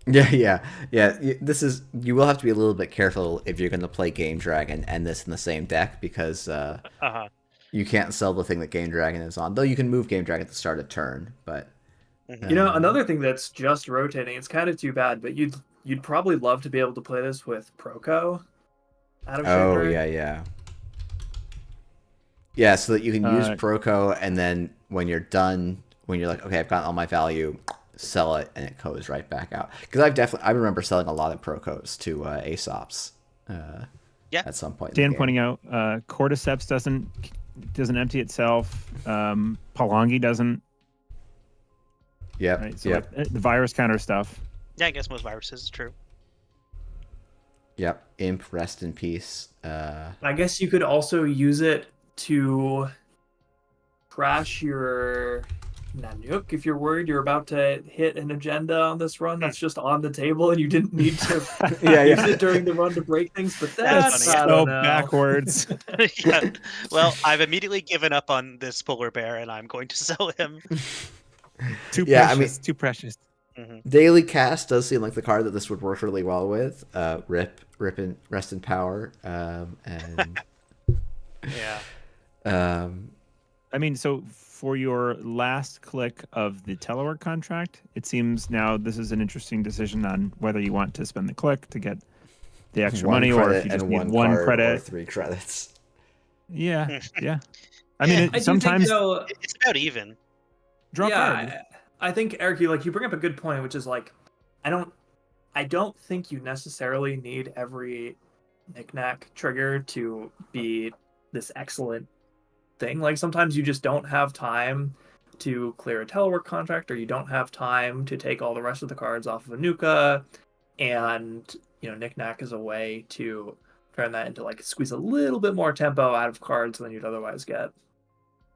Yeah. You will have to be a little bit careful if you're going to play Game Dragon and this in the same deck, because you can't sell the thing that Game Dragon is on. Though you can move Game Dragon at the start of turn, but Another thing that's just rotating. It's kind of too bad, but you'd probably love to be able to play this with Proco. Out of Shaper. Yeah, so that you can use Proco, and then when you're done, when you're like, okay, I've got all my value, sell it, and it goes right back out. Because I remember selling a lot of Procos to Aesop's. At some point. Dan pointing out, Cordyceps doesn't empty itself. Palangi doesn't. Yeah. Right? So like, the virus counter stuff. Yeah, I guess most viruses is true. Yep. Imp, rest in peace. I guess you could also use it to crash your Nanook if you're worried you're about to hit an agenda on this run that's just on the table and you didn't need to use it during the run to break things. But that's funny. I don't So know. backwards. Yeah. Well, I've immediately given up on this polar bear, and I'm going to sell him. Too precious. Mm-hmm. Daily Cast does seem like the card that this would work really well with. Rip and rest in power. And Yeah. I mean, so for your last click of the telework contract, it seems now this is an interesting decision on whether you want to spend the click to get the extra money, or if you just need one credit or 3 credits. Yeah. I mean, I sometimes do think, though, It's about even. draw card. I think, Eric, you bring up a good point, which is like, I don't think you necessarily need every Knickknack trigger to be this excellent thing. Like sometimes you just don't have time to clear a telework contract, or you don't have time to take all the rest of the cards off of a Nuka, and Knickknack is a way to turn that into like squeeze a little bit more tempo out of cards than you'd otherwise get.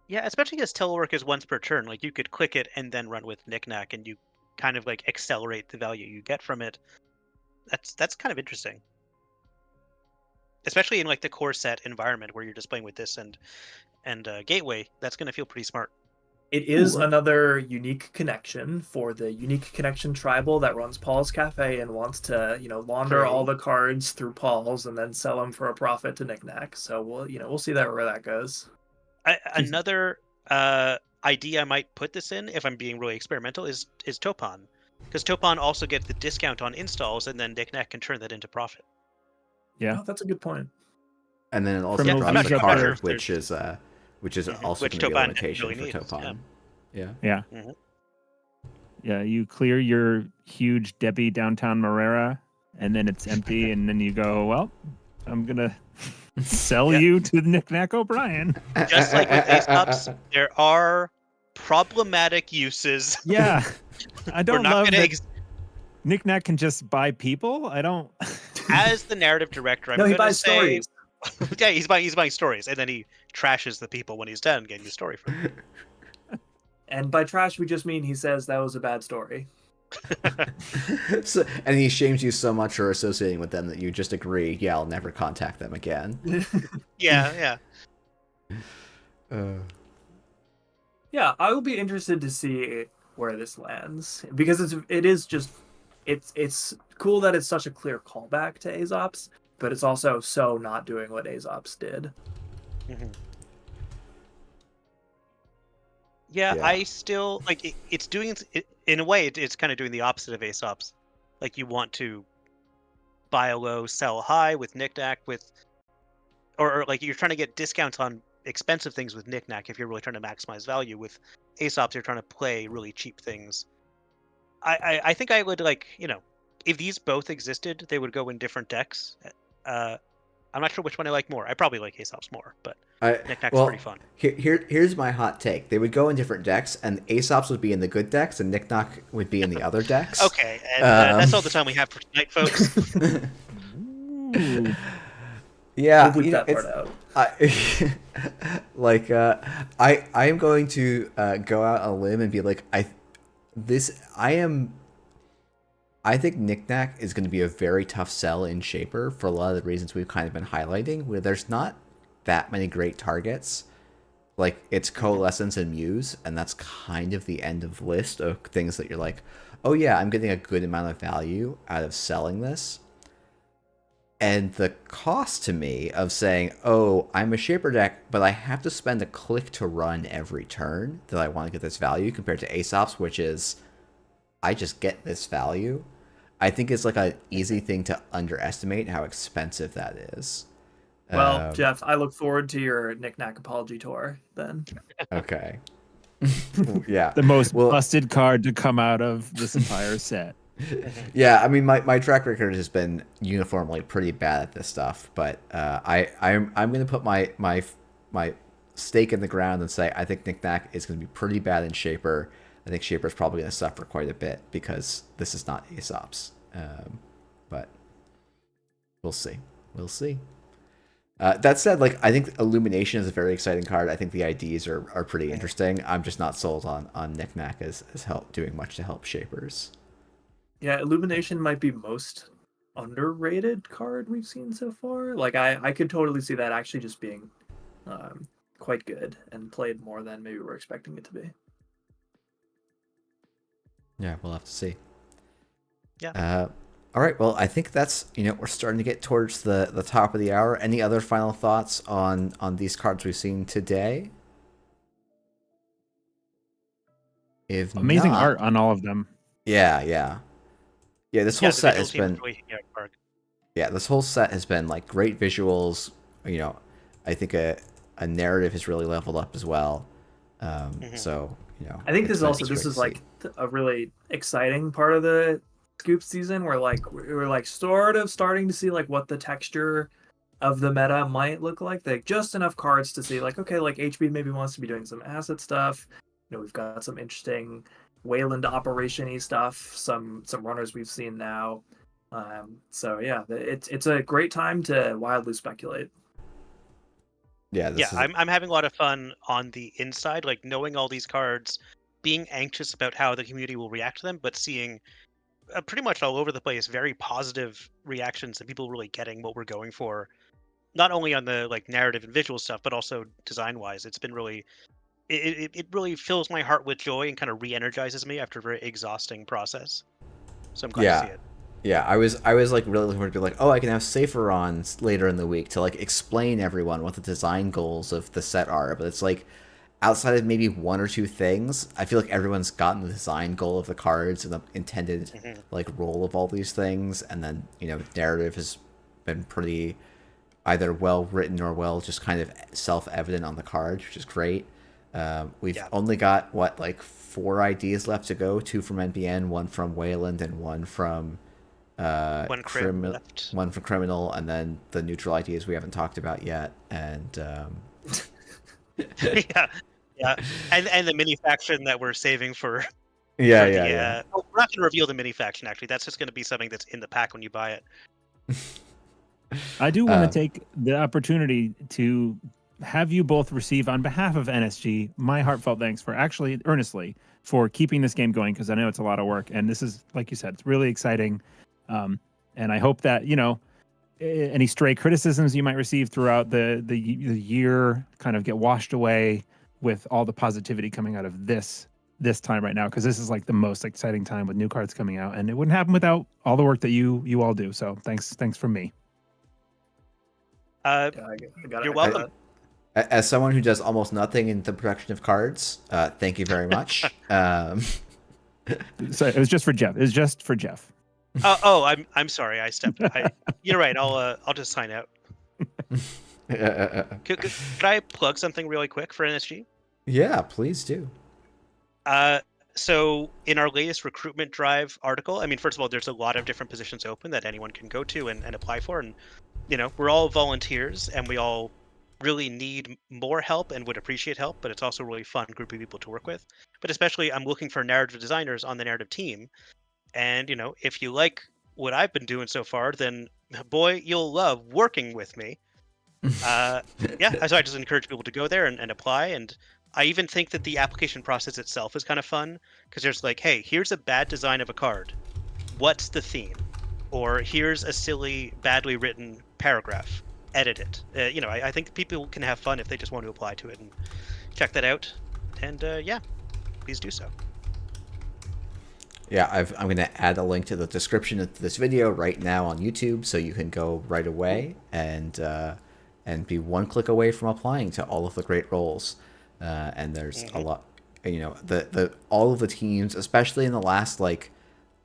Yeah, especially because telework is once per turn. Like you could click it and then run with Knickknack, and you kind of like accelerate the value you get from it. That's kind of interesting, especially in like the core set environment where you're just playing with this and gateway. That's going to feel pretty smart. It is Ooh. another unique connection for the unique connection tribal that runs Paul's Cafe and wants to, launder all the cards through Paul's and then sell them for a profit to Knickknack. So we'll see where that goes. Another idea I might put this in, if I'm being really experimental, is Topon, because Topon also gets the discount on installs, and then Knickknack can turn that into profit. Yeah, Oh, that's a good point. And then it also Criminals drops use a up card, their- which is also Which going to be a Topon limitation really for needs, Topon. Yeah. yeah, Mhm. yeah. You clear your huge Debbie downtown Marrera, and then it's empty, and then you go, well, I'm gonna sell Yeah. you to Knickknack O'Brian. Just like with Aesops, there are problematic uses. Yeah, I We're don't not love going that to. Knickknack can just buy people. I don't. As the narrative director, I'm No, he going to buys say, stories. yeah, he's buying stories, and then he trashes the people when he's done getting the story from them. And by trash, we just mean he says that was a bad story. So, and he shames you so much for associating with them that you just agree, yeah, I'll never contact them again. Yeah. Yeah, I will be interested to see where this lands because it's cool that it's such a clear callback to Aesops, but it's also so not doing what Aesops did. Mhm. Yeah, Yeah. I still like it's doing it, in a way. It's kind of doing the opposite of Aesops. Like you want to buy a low, sell high with Knickknack, or like you're trying to get discounts on expensive things with Knickknack if you're really trying to maximize value. With Aesops, you're trying to play really cheap things. I think I would if these both existed, they would go in different decks. I'm not sure which one I like more. I probably like Aesops more, but Knickknack's pretty fun. Here's my hot take. They would go in different decks, and Aesops would be in the good decks, and Knickknack would be in the other decks. Okay, and that's all the time we have for tonight, folks. Ooh. Yeah, We'll bleep that part out. I am going to go out on a limb and be like, I think Knickknack is going to be a very tough sell in Shaper for a lot of the reasons we've kind of been highlighting, where there's not that many great targets. Like, it's Coalescence and Muse, and that's kind of the end of the list of things that you're like, oh yeah, I'm getting a good amount of value out of selling this. And the cost to me of saying, oh, I'm a Shaper deck, but I have to spend a click to run every turn that I want to get this value, compared to Aesops, which is, I just get this value. I think it's like an easy thing to underestimate how expensive that is. Well, Jeff, I look forward to your Knickknack apology tour then. Okay. Yeah. The most busted card to come out of this entire set. Yeah, I mean, my track record has been uniformly pretty bad at this stuff, but I'm going to put my stake in the ground and say I think Knickknack is going to be pretty bad in Shaper. I think Shaper's probably going to suffer quite a bit because this is not Aesops. But we'll see. We'll see. That said, like, I think Illumination is a very exciting card. I think the IDs are pretty interesting. I'm just not sold on Knickknack as doing much to help Shapers. Yeah, Illumination might be most underrated card we've seen so far. Like, I could totally see that actually just being quite good and played more than maybe we're expecting it to be. Yeah, we'll have to see. Yeah. All right. Well, I think that's, we're starting to get towards the top of the hour. Any other final thoughts on these cards we've seen today? If Amazing not, art on all of them. Yeah. This whole set has been. Yeah, This whole set has been like great visuals. I think a narrative has really leveled up as well. So I think this is is like a really exciting part of the Scoop season where we're sort of starting to see like what the texture of the meta might look like. Like just enough cards to see like, okay, like HB maybe wants to be doing some asset stuff. We've got some interesting Wayland operation-y stuff, some runners we've seen now. So yeah, it's a great time to wildly speculate. Yeah, Yeah, this is I'm having a lot of fun on the inside, like knowing all these cards, being anxious about how the community will react to them, but seeing pretty much all over the place very positive reactions and people really getting what we're going for, not only on the like narrative and visual stuff, but also design wise. It's been really it really fills my heart with joy and kind of re-energizes me after a very exhausting process. So I'm glad to see yeah. it. Yeah, I was like really looking forward to be like, oh, I can have safer-ons later in the week to like explain everyone what the design goals of the set are. But it's like outside of maybe one or two things, I feel like everyone's gotten the design goal of the cards and the intended Mhm. like role of all these things, and then narrative has been pretty either well written or well just kind of self-evident on the card, which is great. We've Yeah, only got what like 4 ideas left to go, two from NBN, one from Wayland, and one from one crim criminal, left. one for criminal, and then the neutral ideas we haven't talked about yet. And Yeah, yeah, and the mini faction that we're saving for yeah, for yeah, the yeah. oh, we're not going to reveal the mini faction actually. That's just going to be something that's in the pack when you buy it. I do want to Um, take the opportunity to have you both receive, on behalf of NSG, my heartfelt thanks for actually earnestly for keeping this game going, because I know it's a lot of work, and this is, like you said, it's really exciting. And I hope that any stray criticisms you might receive throughout the year kind of get washed away with all the positivity coming out of this time right now, because this is like the most exciting time with new cards coming out, and it wouldn't happen without all the work that you all do. So thanks from me. Yeah, I gotta You're echo welcome. that. as someone who does almost nothing in the production of cards, thank you very much. So it was just for Jeff. It was just for Jeff. Oh, I'm sorry. I stepped. You're right. I'll just sign out. Could I plug something really quick for NSG? Yeah, please do. Uh, so in our latest recruitment drive article, I mean, first of all, there's a lot of different positions open that anyone can go to and apply for, and we're all volunteers and we all really need more help and would appreciate help, but it's also a really fun group of people to work with. But especially, I'm looking for narrative designers on the narrative team, and if you like what I've been doing so far, then boy, you'll love working with me. Yeah, so I just encourage people to go there and apply. And I even think that the application process itself is kind of fun because there's like, hey, here's a bad design of a card. What's the theme? Or here's a silly, badly written paragraph. Edit it. I think people can have fun if they just want to apply to it and check that out. And yeah, please do so. Yeah, I'm going to add a link to the description of this video right now on YouTube, so you can go right away and be one click away from applying to all of the great roles. And there's a lot, the all of the teams, especially in the last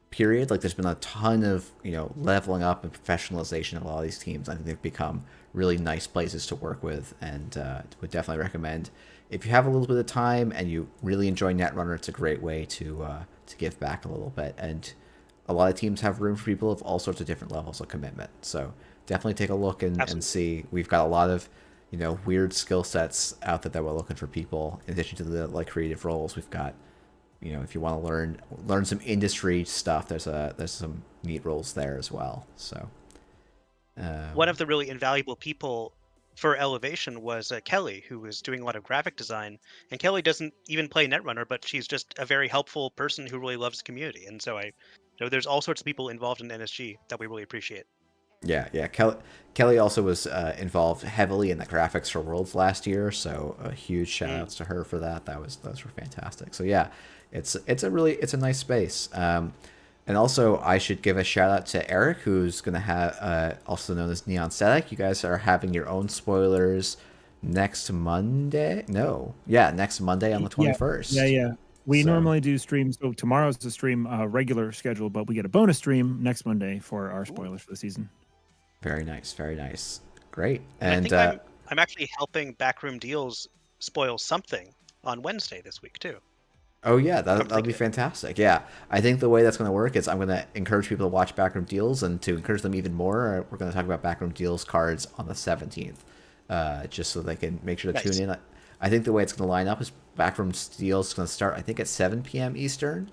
period, there's been a ton of leveling up and professionalization of a lot of these teams. I think they've become really nice places to work with, and would definitely recommend if you have a little bit of time and you really enjoy Netrunner. It's a great way to give back a little bit, and a lot of teams have room for people of all sorts of different levels of commitment. So definitely take a look and see. We've got a lot of weird skill sets out there that we're looking for people. In addition to the creative roles, we've got if you want to learn some industry stuff, there's some neat roles there as well. So one of the really invaluable people for Elevation was Kelly, who was doing a lot of graphic design. And Kelly doesn't even play Netrunner, but she's just a very helpful person who really loves the community. And so there's all sorts of people involved in NSG that we really appreciate. yeah. Kelly also was involved heavily in the graphics for Worlds last year, so a huge shout outs to her for that. Those were fantastic. So yeah, it's a nice space. And also, I should give a shout out to Eric, who's going to have, also known as Neon Static. You guys are having your own spoilers next Monday. No, yeah, next Monday on the 21st. Yeah. We So- normally do streams. So tomorrow's the stream regular schedule, but we get a bonus stream next Monday for our spoilers for the season. Very nice, very nice, great. And And I think I'm actually helping Backroom Deals spoil something on Wednesday this week too. oh yeah, that'll be thinking. fantastic. Yeah, I think the way that's going to work is I'm going to encourage people to watch Backroom Deals, and to encourage them even more, we're going to talk about Backroom Deals cards on the 17th, just so they can make sure to Nice. tune in. I think the way it's going to line up is Backroom Deals is going to start, I think, at 7 p.m. Eastern,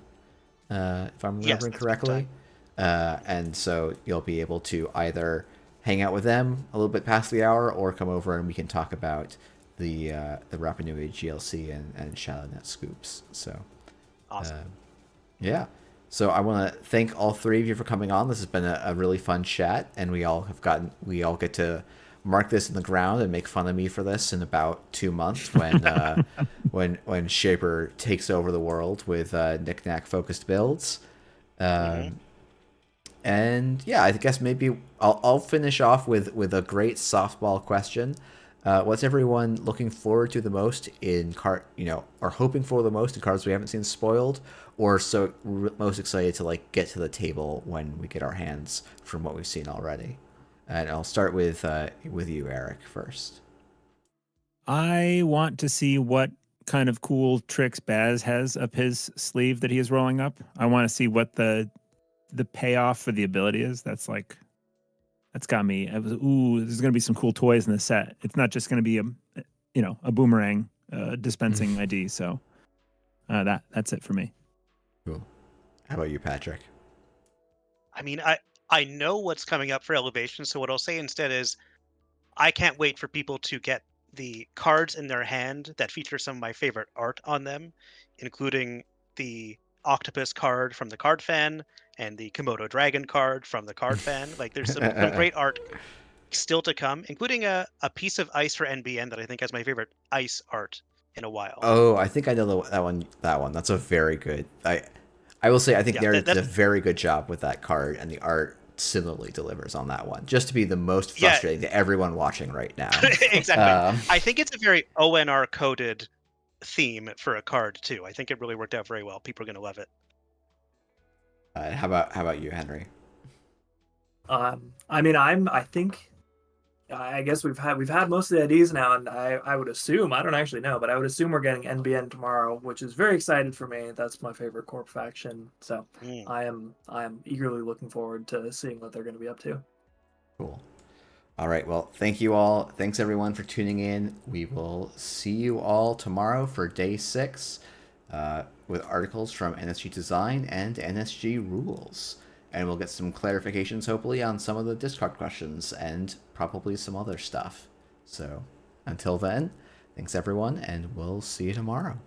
if I'm remembering Yes, that's a good correctly. And so you'll be able to either hang out with them a little bit past the hour, or come over and we can talk about the Rapa Nui GLC and ShadowNet scoops. So Awesome. yeah. So I want to thank all three of you for coming on. This has been a really fun chat, and we all get to mark this in the ground and make fun of me for this in about 2 months when when Shaper takes over the world with Knickknack focused builds. And yeah, I guess maybe I'll finish off with a great softball question. What's everyone looking forward to the most in or hoping for the most in cards we haven't seen spoiled, or most excited to like get to the table when we get our hands from what we've seen already? And I'll start with you, Eric, first. I want to see what kind of cool tricks Baz has up his sleeve that he is rolling up. I want to see what the payoff for the ability is. That's got me. There's going to be some cool toys in the set. It's not just going to be a boomerang dispensing ID. So that's it for me. Cool. How about you, Patrick? I mean, I know what's coming up for Elevation, so what I'll say instead is I can't wait for people to get the cards in their hand that feature some of my favorite art on them, including the octopus card from the card fan and the Komodo dragon card from the card fan. Like, there's some great art still to come, including a piece of ice for NBN that I think has my favorite ice art in a while. Oh, I think I know that one. That's a very good. I will say I think they did a very good job with that card, and the art similarly delivers on that one. Just to be the most frustrating to everyone watching right now. Exactly. I think it's a very ONR coded theme for a card too. I think it really worked out very well. People are going to love it. How about you, Henry? I guess we've had most of the IDs now, and I would assume, I don't actually know, but I would assume we're getting NBN tomorrow, which is very excited for me. That's my favorite Corp faction, so I am eagerly looking forward to seeing what they're going to be up to. Cool. All right. Well, thank you all. Thanks everyone for tuning in. We will see you all tomorrow for day 6, with articles from NSG Design and NSG Rules. And we'll get some clarifications, hopefully, on some of the Discord questions and probably some other stuff. So until then, thanks everyone, and we'll see you tomorrow.